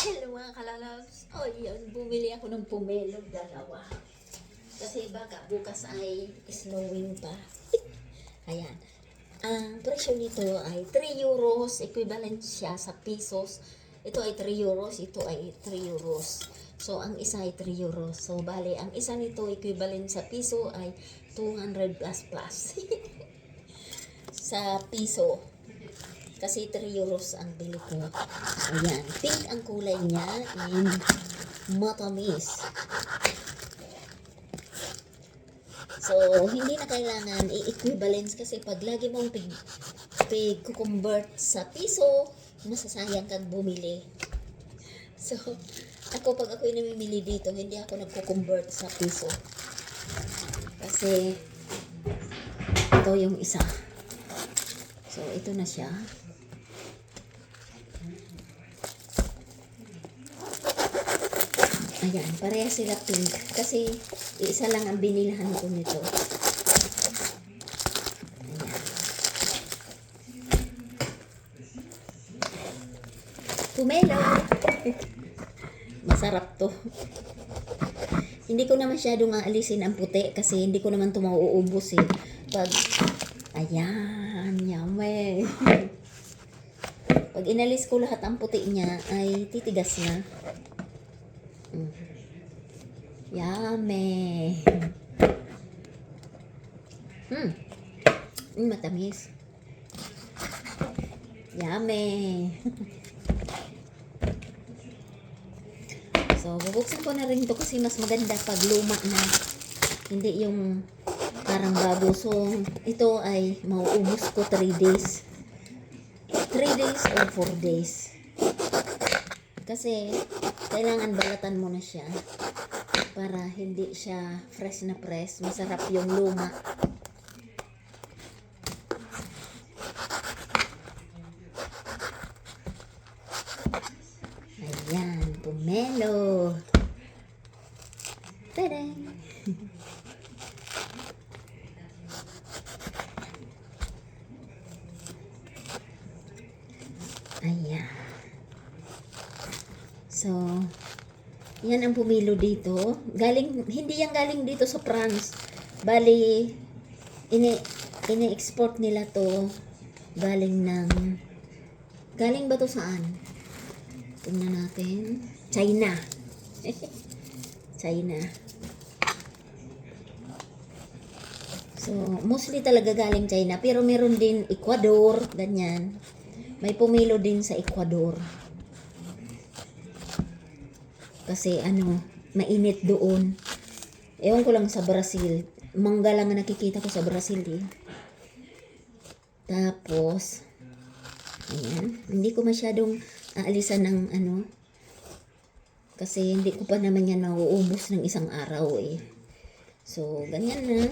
Hello mga kalalabs. O yun, bumili ako ng pumelo, dalawa. Kasi baka bukas ay snowing pa. Ayan. Ang presyo nito ay 3 euros. Equivalent siya sa pesos. Ito ay 3 euros. Ito ay 3 euros. So, ang isa ay 3 euros. So, bali, ang isa nito equivalent sa piso ay 200 plus plus. Sa piso. Kasi 3 euros ang bili ko. Ayan. Pink ang kulay niya and matamis. So, hindi na kailangan i-equivalence kasi pag lagi mong pig-convert sa piso, masasayang kang bumili. So, ako pag ako'y namimili dito, hindi ako nagko-convert sa piso. Kasi, ito yung isa. So, ito na siya. Ayan, pareha sila pink. Kasi, isa lang ang binilhan ko nito. Ayan. Pumelo! Masarap to. Hindi ko na masyadong aalisin ang puti kasi hindi ko naman ito mauubos eh. Pag, ayan, yummy. Pag inalis ko lahat ang puti niya, ay titigas na. Yummy. Matamis. Yummy. So, bubuksan ko na rin ito kasi mas maganda pag luma na. Hindi yung parang bago. So, ito ay mauubos ko 3 days. 3 days or 4 days. Kasi, kailangan balatan mo na siya para hindi siya fresh na fresh. Masarap yung luma. Ayan, pumelo. Tada! Ayan. So, yan ang pumilo dito. Hindi yan galing dito sa France. Bali, ini-export nila to. Galing ba to saan? Tingnan natin. China. China. So, mostly talaga galing China. Pero meron din Ecuador. Ganyan. May pumilo din sa Ecuador. Kasi mainit doon. Ewan ko lang sa Brazil. Mangga lang ang nakikita ko sa Brazil eh. Tapos, ayan. Hindi ko masyadong aalisan ng kasi hindi ko pa naman yan nauubos ng isang araw eh. So, ganyan na.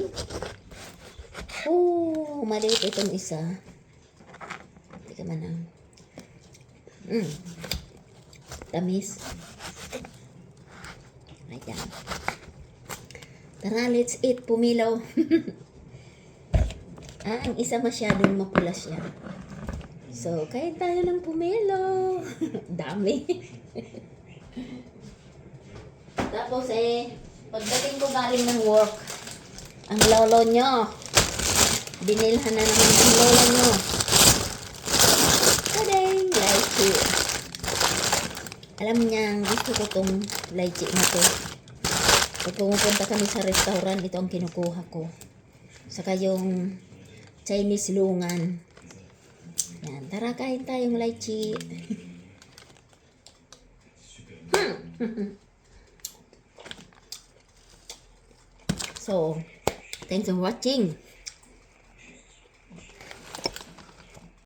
Oh, maliit itong isa. Teka man tamis. Ayan. Tara, let's eat. Pumilaw. Ang isa masyadong mapula siya. So, kain tayo ng pumelo. Dami. Tapos pagdating ko galing ng work, ang lolo nyo, binilhan na naman ang lolo nyo. Tadang, lychee. Alam niya, gusto ko tong lychee na to. Pag pumupunta kami sa restaurant, ito ang kinukuha ko. Saka yung Chinese lungan. Yan, tara kain tayong lychee. So, thanks for watching.